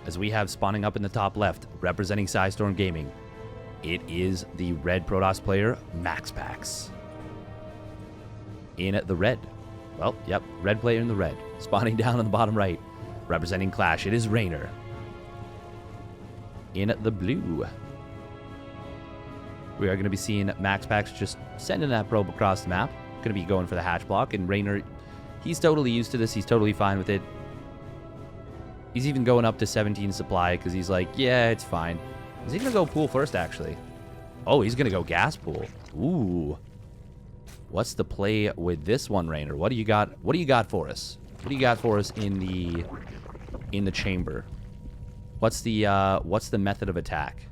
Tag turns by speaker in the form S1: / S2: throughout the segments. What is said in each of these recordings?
S1: as we have spawning up in the top left, representing Storm Gaming, it is the red Protoss player, MAXPAX. In the red. Well, yep, red player in the red. Spawning down on the bottom right, representing Clash, it is Reynor. In the blue, we are going to be seeing MAXPAX just sending that probe across the map. Going to be going for the hatch block, and Reynor, he's totally used to this. He's totally fine with it. He's even going up to 17 supply because he's like, yeah, it's fine. Is he going to go pool first, actually? Oh, he's going to go gas pool. Ooh. What's the play with this one, Reynor? What do you got? What do you got for us? What do you got for us in the chamber? What's the method of attack?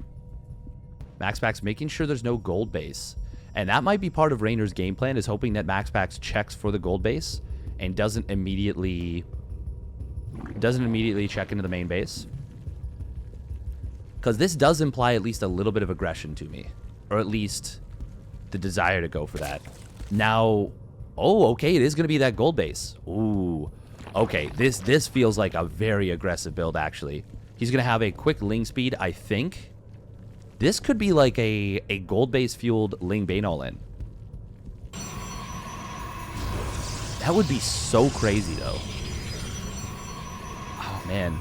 S1: MAXPAX making sure there's no gold base. And that might be part of Reynor's game plan, is hoping that MAXPAX checks for the gold base and doesn't immediately check into the main base. Because this does imply at least a little bit of aggression to me. Or at least the desire to go for that. Now, oh, okay, it is going to be that gold base. Ooh, okay, this feels like a very aggressive build, actually. He's going to have a quick Ling speed, I think. This could be like a gold base fueled Ling Bane all-in. That would be so crazy, though. Oh, man.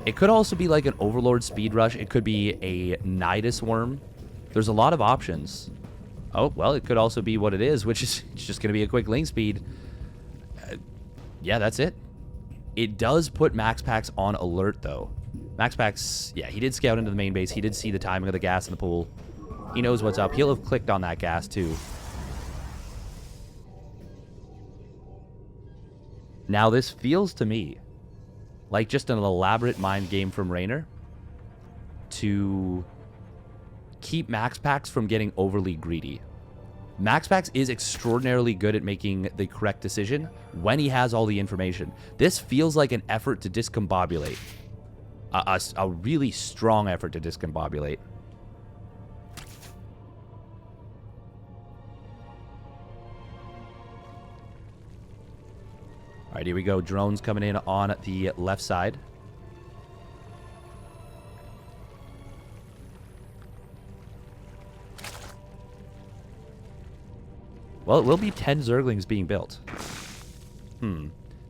S1: It could also be like an Overlord speed rush. It could be a Nidus worm. There's a lot of options. Oh, well, it could also be what it is, which is it's just going to be a quick Ling speed. Yeah, that's it. It does put MAXPAX on alert, though. MAXPAX, yeah, he did scout into the main base. He did see the timing of the gas in the pool. He knows what's up. He'll have clicked on that gas, too. Now, this feels to me like just an elaborate mind game from Reynor to keep MAXPAX from getting overly greedy. MAXPAX is extraordinarily good at making the correct decision when he has all the information. This feels like an effort to discombobulate. A really strong effort to discombobulate. All right, here we go. Drones coming in on the left side. Well, it will be 10 Zerglings being built.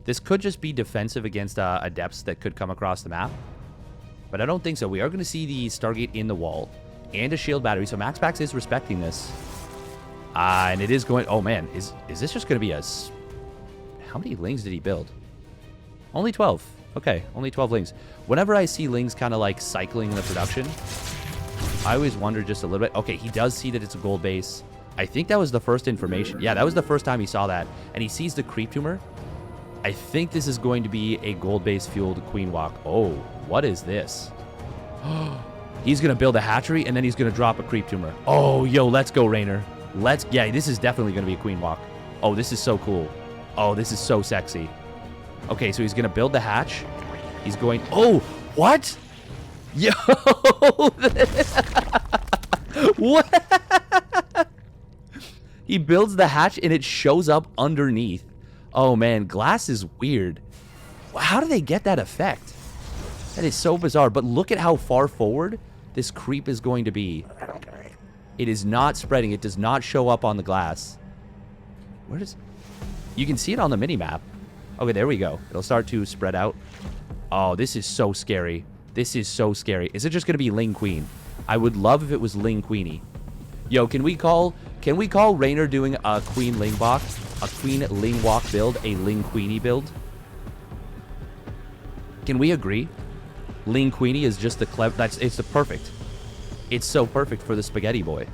S1: This could just be defensive against adepts that could come across the map. But I don't think so. We are going to see the Stargate in the wall and a shield battery. So MAXPAX is respecting this. And it is going... Oh, man. Is this just going to be a... How many Lings did he build? Only 12. Okay, only 12 Lings. Whenever I see Lings kind of like cycling in the production, I always wonder just a little bit. Okay, he does see that it's a gold base. I think that was the first information. Yeah, that was the first time he saw that. And he sees the creep tumor. I think this is going to be a gold base fueled Queen Walk. Oh, what is this? He's going to build a hatchery and then he's going to drop a creep tumor. Oh, yo, let's go, Reynor. Yeah, this is definitely going to be a Queen Walk. Oh, this is so cool. Oh, this is so sexy. Okay, so he's going to build the hatch. He's going... Oh, what? Yo! What? He builds the hatch and it shows up underneath. Oh, man. Glass is weird. How do they get that effect? That is so bizarre. But look at how far forward this creep is going to be. It is not spreading. It does not show up on the glass. Where does... You can see it on the mini-map. Okay, there we go. It'll start to spread out. Oh, this is so scary. This is so scary. Is it just going to be Ling Queen? I would love if it was Ling Queenie. Yo, can we call Reynor doing a Queen Ling Walk? A Queen Ling Walk build? A Ling Queenie build? Can we agree? Ling Queenie is just the clever... It's the perfect. It's so perfect for the spaghetti boy.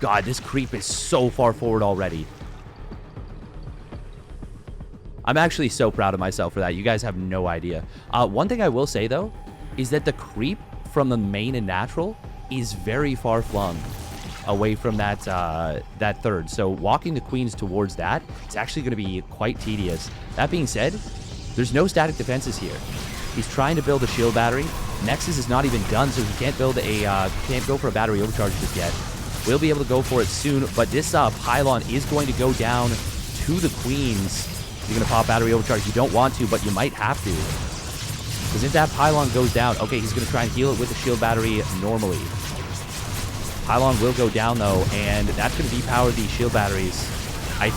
S1: God, this creep is so far forward already. I'm actually so proud of myself for that. You guys have no idea. One thing I will say, though, is that the creep from the main and natural is very far flung away from that that third. So walking the queens towards that, it's actually going to be quite tedious. That being said, there's no static defenses here. He's trying to build a shield battery. Nexus is not even done, so he can't build can't go for a battery overcharge just yet. We'll be able to go for it soon, but this pylon is going to go down to the queens. You're going to pop battery overcharge. You don't want to, but you might have to. Because if that pylon goes down, okay, he's going to try and heal it with the shield battery normally. Pylon will go down, though, and that's going to depower the shield batteries. I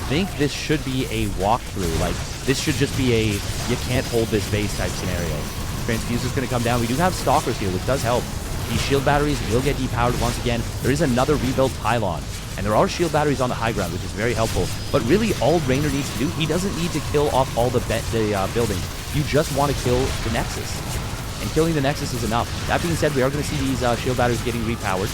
S1: think this should be a walkthrough. Like, this should just be a you can't hold this base type scenario. Transfuser's going to come down. We do have Stalkers here, which does help. These shield batteries will get depowered once again. There is another rebuilt pylon. And there are shield batteries on the high ground, which is very helpful. But really, all Reynor needs to do, he doesn't need to kill off all the buildings. You just want to kill the Nexus. And killing the Nexus is enough. That being said, we are going to see these shield batteries getting repowered.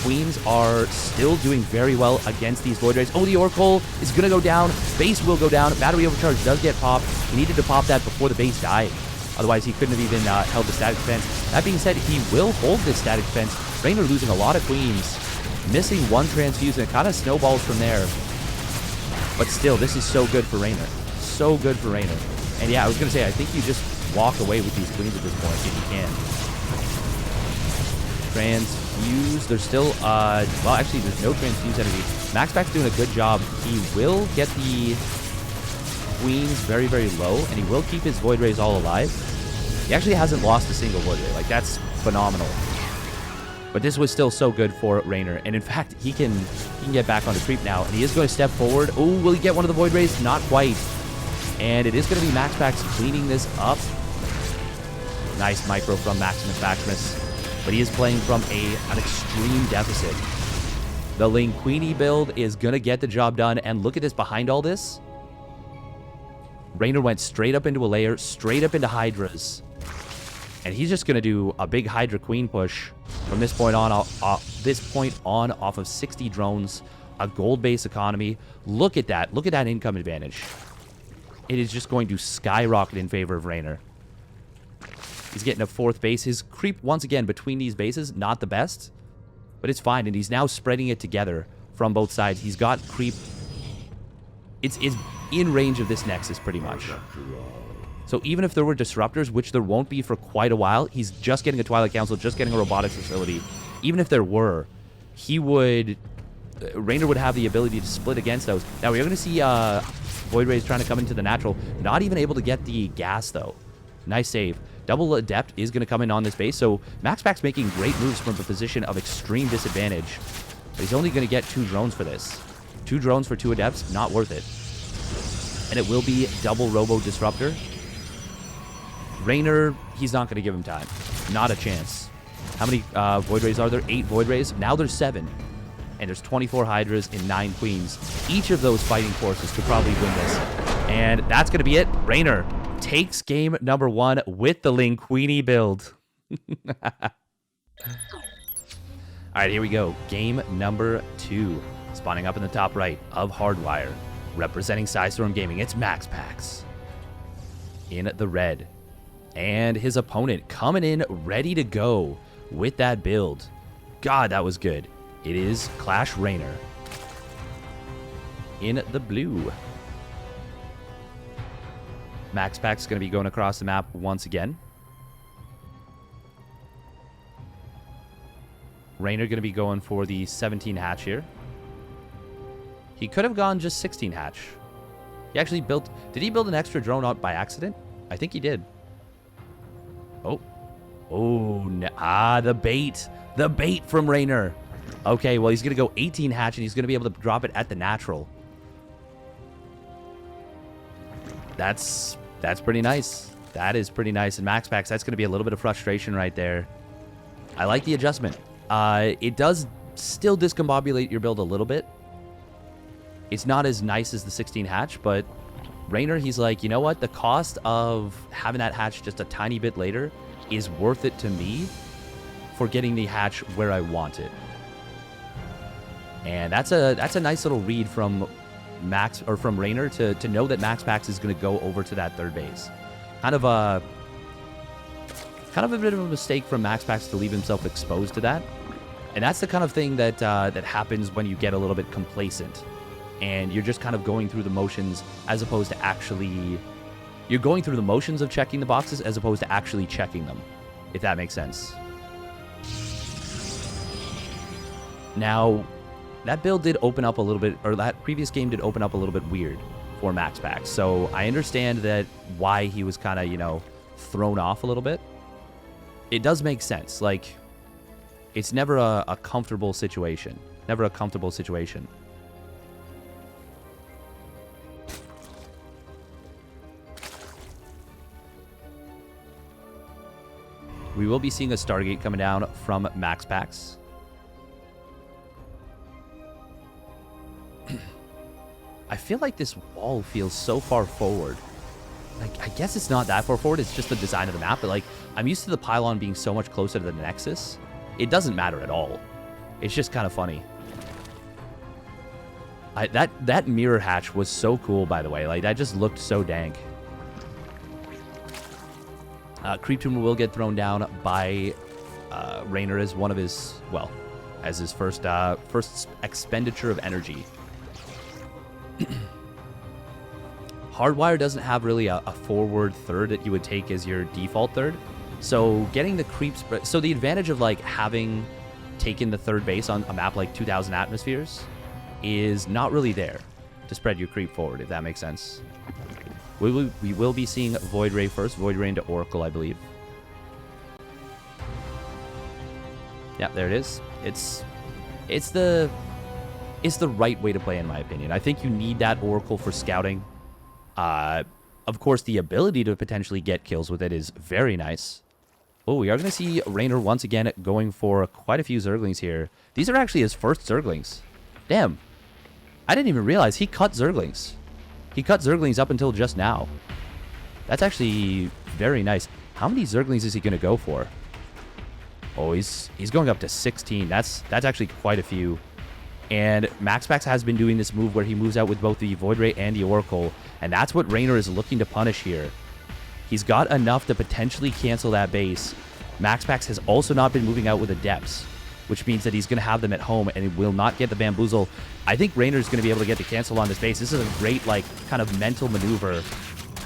S1: Queens are still doing very well against these Void Rays. Oh, the Oracle is going to go down. Base will go down. Battery overcharge does get popped. He needed to pop that before the base died. Otherwise, he couldn't have even held the static defense. That being said, he will hold this static defense. Reynor losing a lot of Queens. Missing one transfuse, and it kind of snowballs from there. But still, this is so good for Reynor. So good for Reynor. And yeah, I was going to say, I think you just walk away with these Queens at this point, if you can. Transfuse, there's still, well, actually, there's no transfuse energy. MAXPAX doing a good job. He will get the Queens very, very low, and he will keep his Void Rays all alive. He actually hasn't lost a single Void Ray. Like, that's phenomenal. But this was still so good for Reynor. And in fact, he can get back on the creep now. And he is going to step forward. Oh, will he get one of the Void Rays? Not quite. And it is going to be MAXPAX cleaning this up. Nice micro from Maximus. But he is playing from an extreme deficit. The Linguini build is going to get the job done. And look at this behind all this. Reynor went straight up into a layer, straight up into Hydras. And he's just going to do a big Hydra Queen push from this point on off of 60 drones, a gold base economy. Look at that. Look at that income advantage. It is just going to skyrocket in favor of Reynor. He's getting a fourth base. His creep, once again, between these bases, not the best. But it's fine. And he's now spreading it together from both sides. He's got creep. It's in range of this Nexus, pretty much. So even if there were disruptors, which there won't be for quite a while, he's just getting a Twilight Council, just getting a robotics facility. Even if there were, Reynor would have the ability to split against those. Now we're going to see Void Rays trying to come into the natural. Not even able to get the gas, though. Nice save. Double Adept is going to come in on this base, so MAXPAX making great moves from a position of extreme disadvantage. But he's only going to get 2 drones for this. 2 drones for 2 Adepts, not worth it. And it will be double Robo Disruptor. Reynor, he's not going to give him time. Not a chance. How many Void Rays are there? 8 Void Rays. Now there's 7. And there's 24 Hydras and 9 Queens. Each of those fighting forces could probably win this. And that's going to be it. Reynor takes game number 1 with the Linguini build. All right, here we go. Game number 2. Spawning up in the top right of Hardwire. Representing Psystorm Gaming, it's MAXPAX. In the red. And his opponent coming in ready to go with that build. God, that was good. It is Clash Reynor. In the blue. MAXPAX is going to be going across the map once again. Reynor going to be going for the 17 hatch here. He could have gone just 16 hatch. He actually built... Did he build an extra drone out by accident? I think he did. Oh. Oh, no. The bait. The bait from Reynor. Okay, well, he's going to go 18 hatch, and he's going to be able to drop it at the natural. That's pretty nice. That is pretty nice. And MAXPAX, that's going to be a little bit of frustration right there. I like the adjustment. It does still discombobulate your build a little bit. It's not as nice as the 16 hatch, but Reynor, he's like, you know what? The cost of having that hatch just a tiny bit later is worth it to me for getting the hatch where I want it. And that's a nice little read from Reynor to know that MAXPAX is going to go over to that third base. Kind of a bit of a mistake from MAXPAX to leave himself exposed to that. And that's the kind of thing that that happens when you get a little bit complacent. And you're just kind of going through the motions as opposed to actually... You're going through the motions of checking the boxes as opposed to actually checking them, if that makes sense. Now, that build did open up a little bit, or that previous game did open up a little bit weird for MAXPAX. So I understand that why he was kind of, you know, thrown off a little bit. It does make sense. Like, it's never a comfortable situation. Never a comfortable situation. We will be seeing a Stargate coming down from MAXPAX. I feel like this wall feels so far forward. Like, I guess it's not that far forward. It's just the design of the map. But, like, I'm used to the pylon being so much closer to the Nexus. It doesn't matter at all. It's just kind of funny. That mirror hatch was so cool, by the way. Like, that just looked so dank. Creep Tumor will get thrown down by Reynor as one of his, well, as his first expenditure of energy. Hardwire doesn't have really a forward third that you would take as your default third. So getting the creep spread, so the advantage of like having taken the third base on a map like 2000 atmospheres is not really there to spread your creep forward, if that makes sense. We will be seeing Void Ray first. Void Ray into Oracle, I believe. Yeah, there it is. It's the right way to play, in my opinion. I think you need that Oracle for scouting. Of course, the ability to potentially get kills with it is very nice. Oh, we are going to see Reynor once again going for quite a few Zerglings here. These are actually his first Zerglings. Damn. I didn't even realize he cut Zerglings. He cut Zerglings up until just now. That's actually very nice. How many Zerglings is he going to go for? Oh, he's going up to 16. That's actually quite a few. And MAXPAX has been doing this move where he moves out with both the Void Ray and the Oracle. And that's what Reynor is looking to punish here. He's got enough to potentially cancel that base. MAXPAX has also not been moving out with Adepts, which means that he's going to have them at home and he will not get the Bamboozle. I think Reynor is going to be able to get the cancel on this base. This is a great, like, kind of mental maneuver.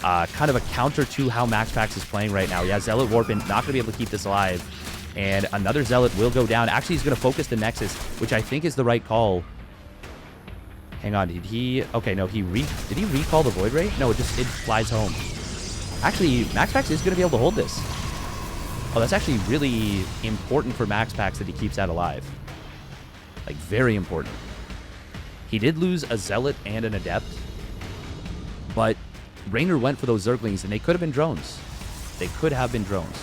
S1: Kind of a counter to how MAXPAX is playing right now. Yeah, Zealot Warpin not going to be able to keep this alive. And another Zealot will go down. Actually, he's going to focus the Nexus, which I think is the right call. Hang on, did he... Okay, no, did he recall the Void Ray? No, it flies home. Actually, MAXPAX is going to be able to hold this. Oh, that's actually really important for MAXPAX that he keeps that alive. Like, very important. He did lose a Zealot and an Adept, but Reynor went for those Zerglings, and they could have been drones. They could have been drones.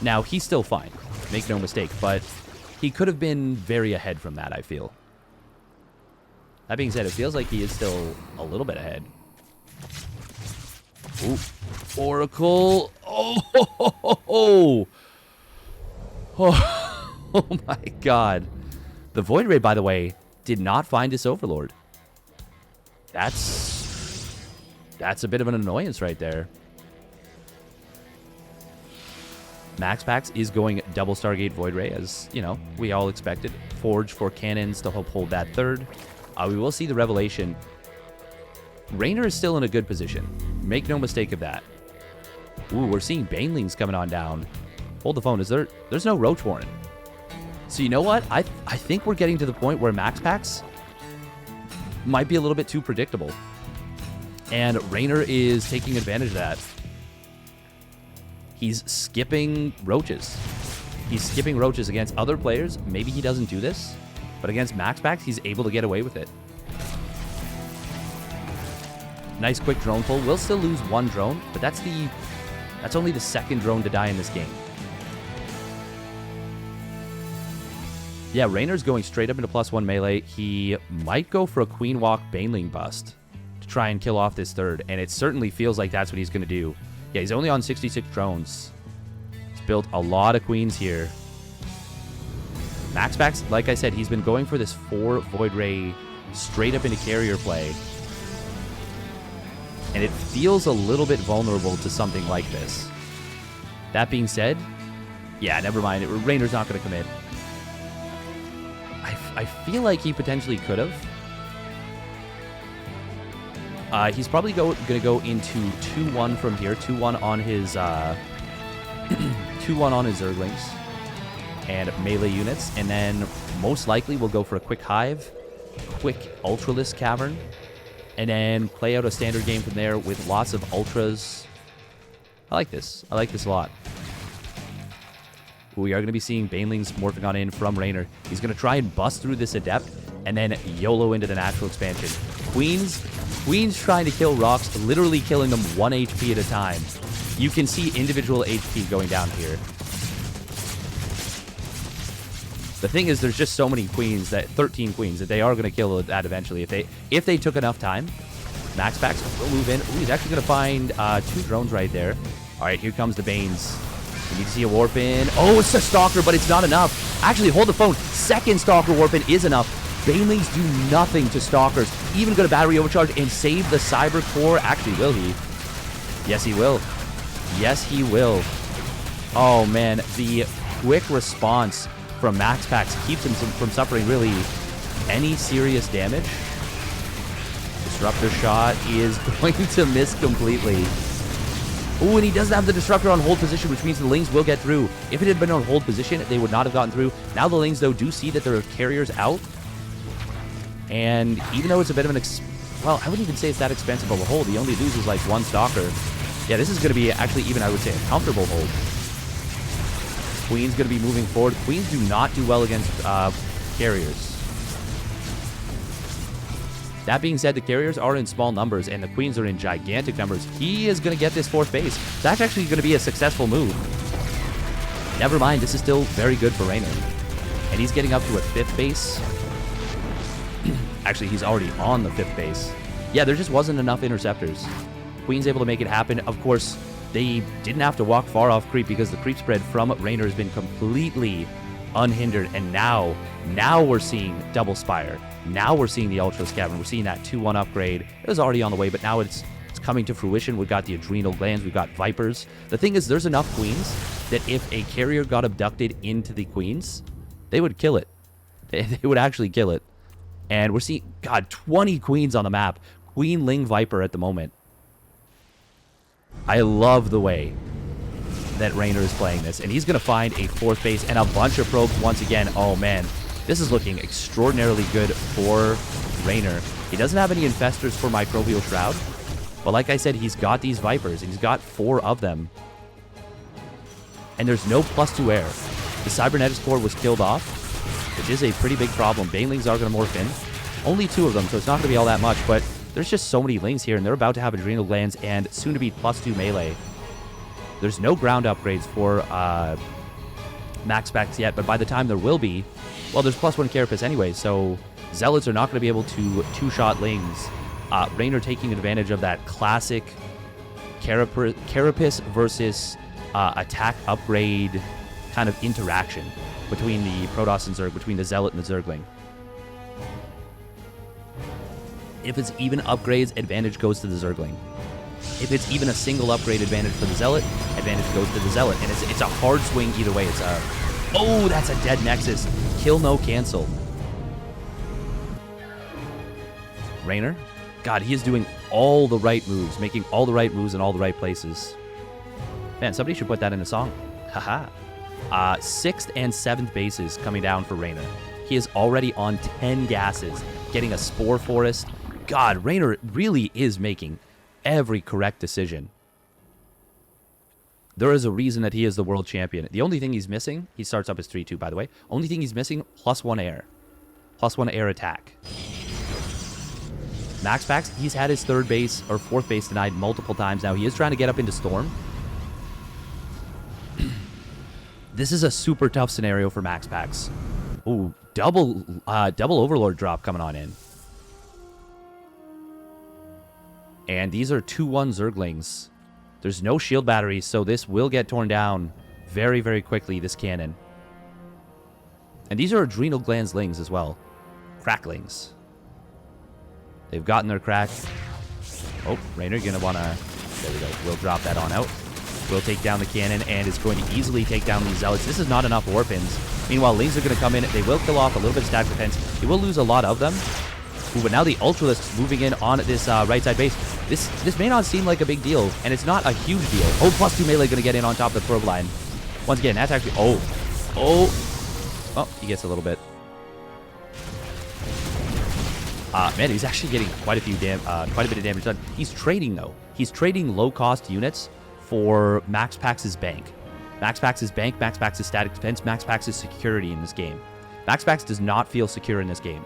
S1: Now, he's still fine. Make no mistake, but he could have been very ahead from that, I feel. That being said, it feels like he is still a little bit ahead. Ooh. Oracle. Oh, oh my god. The Void Ray, by the way, did not find his Overlord. That's a bit of an annoyance right there. MAXPAX is going double Stargate Void Ray, as, you know, we all expected. Forge for cannons to help hold that third. We will see the Revelation. Reynor is still in a good position. Make no mistake of that. Ooh, we're seeing Banelings coming on down. Hold the phone. There's no Roach Warren. So you know what? I think we're getting to the point where MAXPAX might be a little bit too predictable. And Reynor is taking advantage of that. He's skipping roaches. He's skipping roaches against other players. Maybe he doesn't do this, but against MAXPAX, he's able to get away with it. Nice quick drone pull. We'll still lose one drone, but that's only the second drone to die in this game. Yeah, Reynor's going straight up into +1 melee. He might go for a Queen Walk Baneling bust to try and kill off this third, and it certainly feels like that's what he's going to do. Yeah, he's only on 66 drones. He's built a lot of queens here. MAXPAX, like I said, he's been going for this 4 Void Ray straight up into carrier play. And it feels a little bit vulnerable to something like this. That being said, yeah, never mind. Reynor's not going to commit. I feel like he potentially could have. He's probably going to go into 2-1 from here. 2-1 on his 2-1 on his Zerglings and melee units, and then most likely we'll go for a quick Hive, quick Ultralisk Cavern, and then play out a standard game from there with lots of Ultras I like this. I like this a lot. We are going to be seeing Banelings morphing on in from Reynor. He's going to try and bust through this Adept and then YOLO into the natural expansion. Queens trying to kill rocks, literally killing them 1 HP at a time. You can see individual HP going down here. The thing is, there's just so many queens, that 13 queens, that they are going to kill that eventually. If they took enough time, MAXPAX will move in. Ooh, he's actually going to find 2 drones right there. All right, here comes the Banes. We need to see a warp in. Oh, it's a Stalker, but it's not enough. Actually, hold the phone. Second Stalker warp in is enough. Banelings do nothing to Stalkers. Even going to battery overcharge and save the Cyber Core. Actually, will he? Yes, he will. Yes, he will. Oh, man. The quick response from MAXPAX keeps him from suffering really any serious damage. Disruptor shot is going to miss completely. Ooh, and he doesn't have the Disruptor on hold position, which means the Lings will get through. If it had been on hold position, they would not have gotten through. Now the Lings, though, do see that there are carriers out. And even though it's a bit of an... well, I wouldn't even say it's that expensive of a hold. He only loses, like, 1 Stalker. Yeah, this is going to be actually even, I would say, a comfortable hold. Queen's going to be moving forward. Queens do not do well against carriers. That being said, the carriers are in small numbers, and the queens are in gigantic numbers. He is going to get this 4th base. That's actually going to be a successful move. Never mind, this is still very good for Reynor. And he's getting up to a 5th base. Actually, he's already on the 5th base. Yeah, there just wasn't enough interceptors. Queen's able to make it happen. Of course, they didn't have to walk far off creep because the creep spread from Reynor has been completely unhindered. And now we're seeing Double Spire. Now we're seeing the Ultra Scav. We're seeing that 2-1 upgrade. It was already on the way, but now it's coming to fruition. We've got the Adrenal Glands. We've got Vipers. The thing is, there's enough queens that if a carrier got abducted into the queens, they would kill it. They would actually kill it. And we're seeing, God, 20 queens on the map. Queen Ling Viper at the moment. I love the way that Reynor is playing this. And he's going to find a 4th base and a bunch of probes once again. Oh, man. This is looking extraordinarily good for Reynor. He doesn't have any infestors for Microbial Shroud. But like I said, he's got these Vipers. And he's got 4 of them. And there's no +2 air. The Cybernetics Core was killed off, which is a pretty big problem. Banelings are going to morph in. Only 2 of them, so it's not going to be all that much. But there's just so many Lings here, and they're about to have Adrenal Glands and soon to be +2 melee. There's no ground upgrades for MAXPAX yet, but by the time there will be, well, there's +1 Carapace anyway, so Zealots are not going to be able to 2-shot Lings. Reynor taking advantage of that classic Carapace versus attack upgrade kind of interaction between the Protoss and Zerg, between the Zealot and the Zergling. If it's even upgrades, advantage goes to the Zergling. If it's even a single upgrade advantage for the Zealot, advantage goes to the Zealot. And it's a hard swing either way. It's a... oh, that's a dead Nexus. Kill, no cancel. Reynor? God, he is doing all the right moves, making all the right moves in all the right places. Man, somebody should put that in a song. Haha. 6th and 7th bases coming down for Reynor. He is already on 10 gases, getting a Spore Forest. God, Reynor really is making every correct decision. There is a reason that he is the world champion. The only thing he's missing, he starts up as 3-2, by the way. Only thing he's missing, +1 air. +1 air attack. MAXPAX, he's had his 3rd base or 4th base denied multiple times now. He is trying to get up into Storm. This is a super tough scenario for MAXPAX. Ooh, double Overlord drop coming on in. And these are 2-1 Zerglings. There's no shield batteries, so this will get torn down very, very quickly, this cannon. And these are Adrenal Glands Lings as well. Cracklings. They've gotten their crack. Oh, Reynor, you're going to want to... there we go. We'll drop that on out. We'll take down the cannon, and is going to easily take down these Zealots. This is not enough Warpins. Meanwhile, Lings are going to come in. They will kill off a little bit of stack defense. He will lose a lot of them. Ooh, but now the Ultralisks moving in on this right side base. This may not seem like a big deal, and it's not a huge deal. Oh, +2 melee going to get in on top of the probe line. Once again, that's actually... oh, he gets a little bit. Man, he's actually getting quite a bit of damage done. He's trading, though. He's trading low-cost units for MAXPAX's bank. MAXPAX's bank, MAXPAX's static defense, MAXPAX's security in this game. MAXPAX does not feel secure in this game.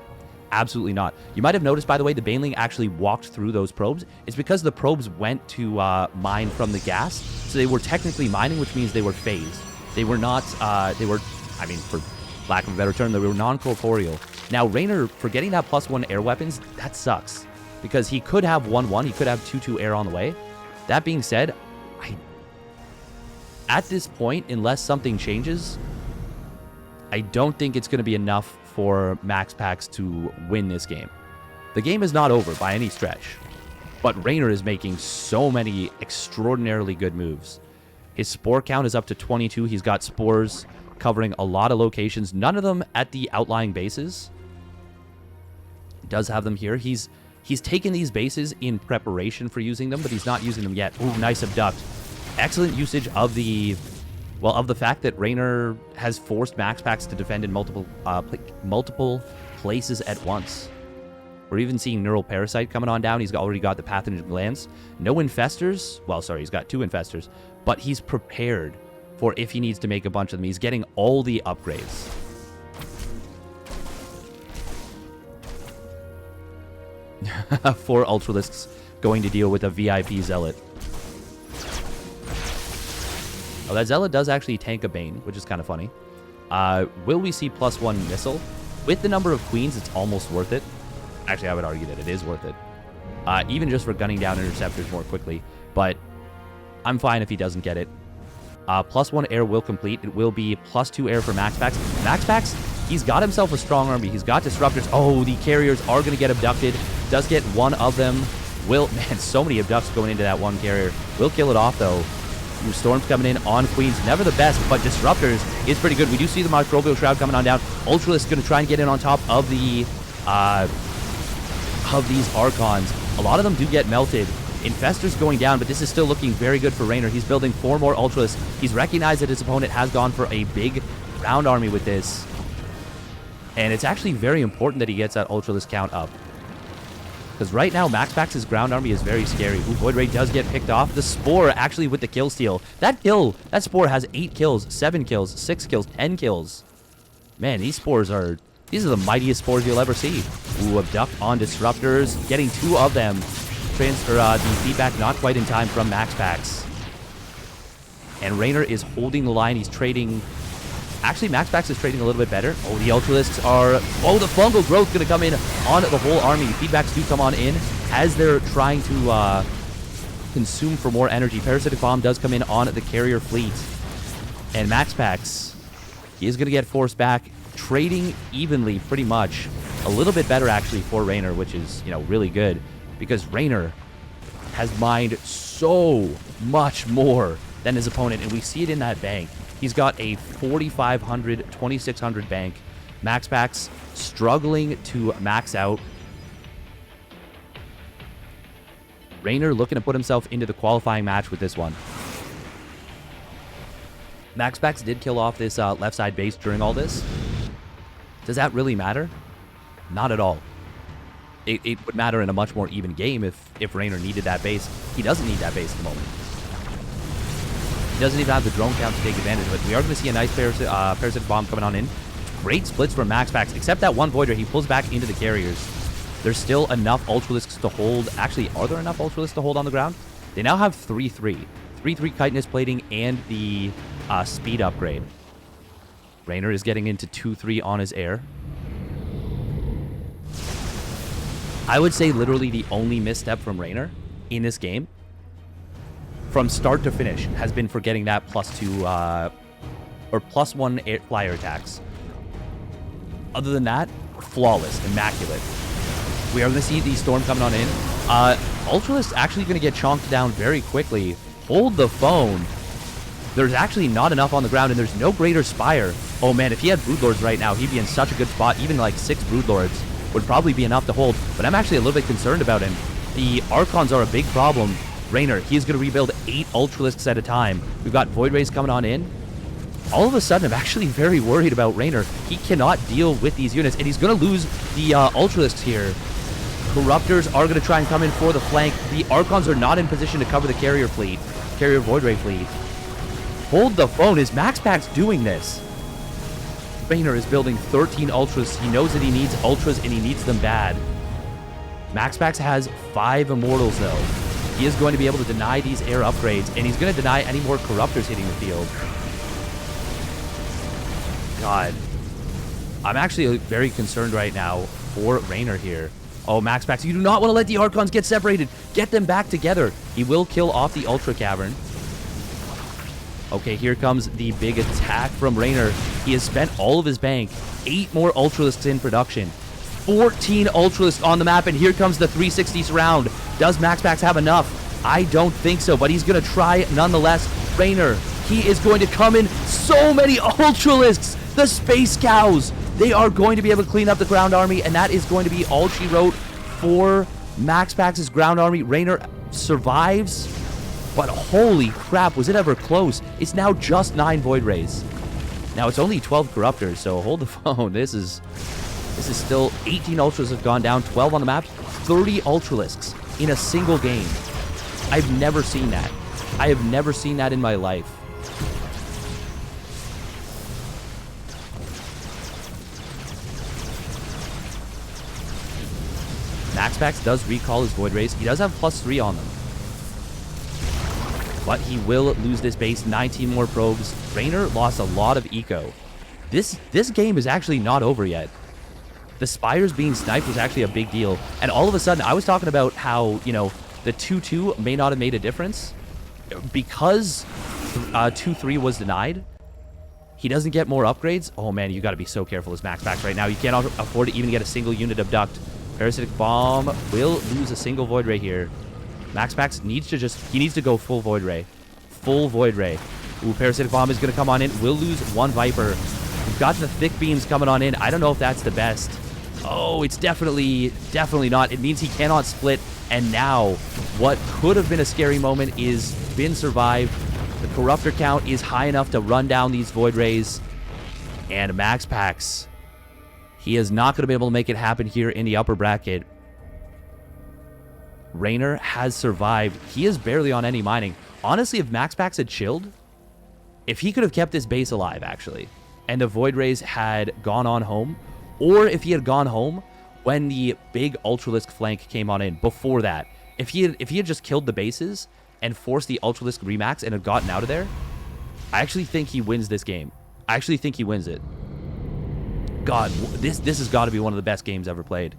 S1: Absolutely not. You might have noticed, by the way, the Baneling actually walked through those probes. It's because the probes went to mine from the gas. So they were technically mining, which means they were phased. They were not, I mean, for lack of a better term, they were non-corporeal. Now, Reynor, for getting that +1 air weapons, that sucks. Because he could have 1-1, he could have 2-2 air on the way. That being said, at this point, unless something changes, I don't think it's going to be enough for MAXPAX to win this game. The game is not over by any stretch, but Reynor is making so many extraordinarily good moves. His spore count is up to 22. He's got spores covering a lot of locations, none of them at the outlying bases. He does have them here. He's taken these bases in preparation for using them, but he's not using them yet. Ooh, nice abduct. Excellent usage of the fact that Reynor has forced MAXPAX to defend in multiple places at once. We're even seeing Neural Parasite coming on down. He's already got the Pathogen Glands. No Infestors. Well, sorry, he's got 2 Infestors. But he's prepared for if he needs to make a bunch of them. He's getting all the upgrades. Four Ultralisks going to deal with a VIP Zealot. Oh, that Zealot does actually tank a Bane, which is kind of funny. Will we see +1 missile? With the number of Queens, it's almost worth it. Actually, I would argue that it is worth it. Even just for gunning down Interceptors more quickly. But I'm fine if he doesn't get it. +1 air will complete. It will be +2 air for MAXPAX. MAXPAX, he's got himself a strong army. He's got Disruptors. Oh, the carriers are going to get abducted. Does get one of them. Man, so many abducts going into that one carrier. Will kill it off, though. Storms coming in on Queens. Never the best, but Disruptors is pretty good. We do see the Microbial Shroud coming on down. Ultralisk going to try and get in on top of the these Archons. A lot of them do get melted. Infestors going down, but this is still looking very good for Reynor. He's building 4 more Ultralisks. He's recognized that his opponent has gone for a big ground army with this. And it's actually very important that he gets that Ultralisk count up. Because right now, MAXPAX's ground army is very scary. Ooh, Void Ray does get picked off. The Spore, actually, with the kill steal. That Spore has 8 kills, 7 kills, 6 kills, 10 kills. Man, these are the mightiest Spores you'll ever see. Ooh, abduct on Disruptors. Getting 2 of them. Transfer the feedback not quite in time from MAXPAX. And Reynor is holding the line. He's trading. Actually, MAXPAX is trading a little bit better. Oh, the Ultralisks are. Oh, the Fungal Growth going to come in on the whole army. Feedbacks do come on in as they're trying to consume for more energy. Parasitic Bomb does come in on the carrier fleet. And MAXPAX, he is going to get forced back. Trading evenly, pretty much. A little bit better, actually, for Reynor, which is, really good. Because Reynor has mined so much more than his opponent, and we see it in that bank. He's got a 4,500, 2,600 bank. MAXPAX struggling to max out. Reynor looking to put himself into the qualifying match with this one. MAXPAX did kill off this left side base during all this. Does that really matter? Not at all. It would matter in a much more even game if Reynor needed that base. He doesn't need that base at the moment. He doesn't even have the drone count to take advantage of it. We are going to see a nice Parasitic Bomb coming on in. Great splits from MAXPAX, except that one Voider. He pulls back into the carriers. There's still enough Ultralisks to hold. Actually, are there enough Ultralisks to hold on the ground? They now have 3-3. 3-3 chitinous plating and the speed upgrade. Reynor is getting into 2-3 on his air. I would say literally the only misstep from Reynor in this game, from start to finish, has been for getting that +2 or +1 air flyer attacks. Other than that, flawless, immaculate. We are going to see the Storm coming on in. Ultralisk actually going to get chonked down very quickly. Hold the phone. There's actually not enough on the ground, and there's no Greater Spire. Oh man, if he had Broodlords right now, he'd be in such a good spot. Even like 6 Broodlords would probably be enough to hold, but I'm actually a little bit concerned about him. The Archons are a big problem. Reynor, he's going to rebuild 8 Ultralisks at a time. We've got Void Rays coming on in. All of a sudden, I'm actually very worried about Reynor. He cannot deal with these units, and he's going to lose the Ultralisks here. Corruptors are going to try and come in for the flank. The Archons are not in position to cover the carrier fleet. carrier Void Ray fleet. Hold the phone. Is MAXPAX doing this? Reynor is building 13 Ultras. He knows that he needs Ultras, and he needs them bad. MAXPAX has 5 Immortals, though. He is going to be able to deny these air upgrades, and he's going to deny any more Corruptors hitting the field. God. I'm actually very concerned right now for Reynor here. Oh, MAXPAX, you do not want to let the Archons get separated. Get them back together. He will kill off the Ultra Cavern. Okay, here comes the big attack from Reynor. He has spent all of his bank. 8 more Ultralisks in production. 14 Ultralisks on the map, and here comes the 360 surround. Does MAXPAX have enough? I don't think so, but he's going to try nonetheless. Reynor, he is going to come in. So many Ultralisks! The Space Cows! They are going to be able to clean up the ground army, and that is going to be all she wrote for MAXPAX's ground army. Reynor survives, but holy crap, was it ever close? It's now just 9 Void Rays. Now, it's only 12 Corruptors, so hold the phone. This is still 18 Ultras have gone down, 12 on the map, 30 Ultralisks in a single game. I've never seen that. I have never seen that in my life. MAXPAX does recall his Void Rays. He does have +3 on them. But he will lose this base. 19 more probes. Reynor lost a lot of eco. This game is actually not over yet. The Spires being sniped was actually a big deal. And all of a sudden, I was talking about how, you know, the 2-2 may not have made a difference. Because 2-3 was denied, he doesn't get more upgrades. Oh man, you got to be so careful as MAXPAX right now. You cannot afford to even get a single unit abduct. Parasitic Bomb will lose a single Void Ray here. MAXPAX needs to he needs to go full Void Ray. Full Void Ray. Ooh, Parasitic Bomb is going to come on in. Will lose 1 Viper. We've got the thick beams coming on in. I don't know if that's the best. Oh, it's definitely not. It means he cannot split. And now, what could have been a scary moment is been survived. The Corruptor count is high enough to run down these Void Rays. And MAXPAX, he is not going to be able to make it happen here in the upper bracket. Reynor has survived. He is barely on any mining. Honestly, if MAXPAX had chilled, if he could have kept this base alive, actually, and the Void Rays had gone on home, or if he had gone home when the big Ultralisk flank came on in, before that, if he had just killed the bases and forced the Ultralisk remax and had gotten out of there, I actually think he wins this game. I actually think he wins it. God, this has got to be one of the best games ever played.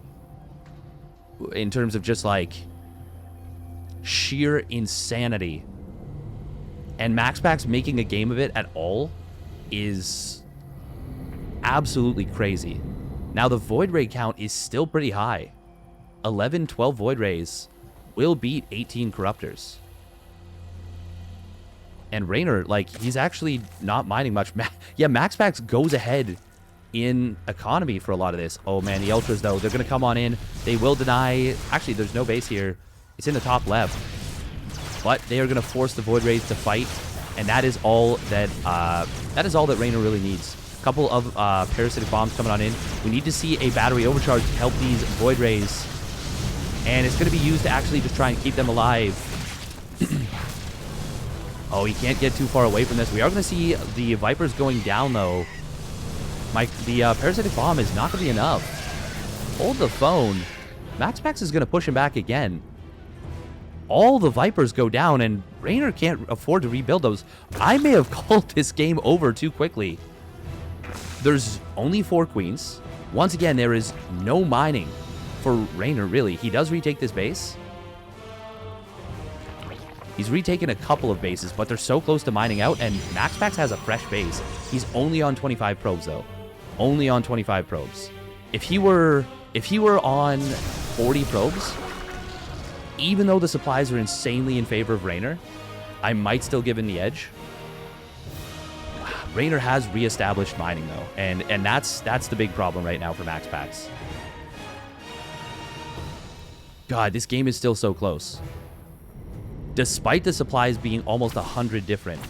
S1: In terms of just, like, sheer insanity. And MAXPAX making a game of it at all is absolutely crazy. Now, the Void Ray count is still pretty high. 11, 12 Void Rays will beat 18 Corruptors. And Reynor, like, he's actually not mining much. Yeah, MAXPAX goes ahead in economy for a lot of this. Oh man, the Ultras though, they're going to come on in. They will deny... Actually, there's no base here. It's in the top left. But they are going to force the Void Rays to fight. And that is all that Reynor really needs. A couple of Parasitic Bombs coming on in. We need to see a battery overcharge to help these Void Rays. And it's going to be used to actually just try and keep them alive. Oh, he can't get too far away from this. We are going to see the Vipers going down though. The Parasitic Bomb is not going to be enough. Hold the phone. MAXPAX is going to push him back again. All the Vipers go down, and Reynor can't afford to rebuild those. I may have called this game over too quickly. There's only 4 Queens. Once again, there is no mining for Reynor, really. He does retake this base. He's retaken a couple of bases, but they're so close to mining out, and MAXPAX has a fresh base. He's only on 25 probes, though. Only on 25 probes. If he were on 40 probes, even though the supplies are insanely in favor of Reynor, I might still give him the edge. Reynor has reestablished mining, though, and that's the big problem right now for MAXPAX. God, this game is still so close. Despite the supplies being almost 100 different.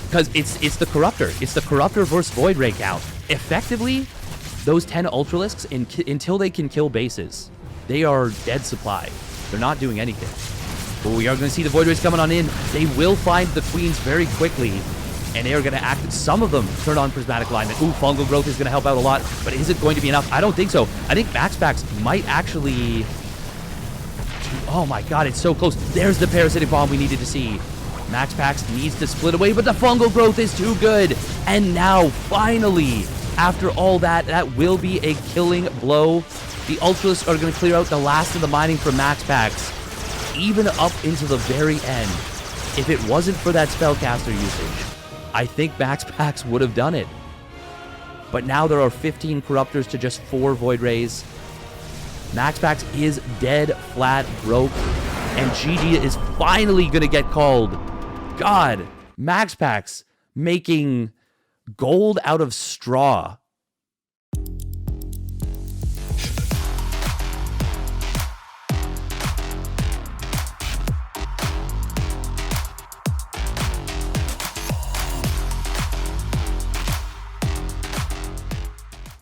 S1: Because it's the Corruptor. It's the Corruptor versus Void Ray count. Effectively, those 10 Ultralisks, until they can kill bases, they are dead supply. They're not doing anything. But we are going to see the Void Rays coming on in. They will find the Queens very quickly. And they are going to act, some of them turn on Prismatic Alignment. Ooh, Fungal Growth is going to help out a lot. But is it going to be enough? I don't think so. I think MAXPAX might actually... Oh my god, it's so close. There's the Parasitic Bomb we needed to see. MAXPAX needs to split away, but the Fungal Growth is too good. And now, finally, after all that, that will be a killing blow. The Ultralists are going to clear out the last of the mining from MAXPAX, even up into the very end. If it wasn't for that Spellcaster usage, I think MAXPAX would have done it. But now there are 15 Corruptors to just 4 Void Rays. MAXPAX is dead, flat, broke, and GG is finally going to get called. God, MAXPAX making gold out of straw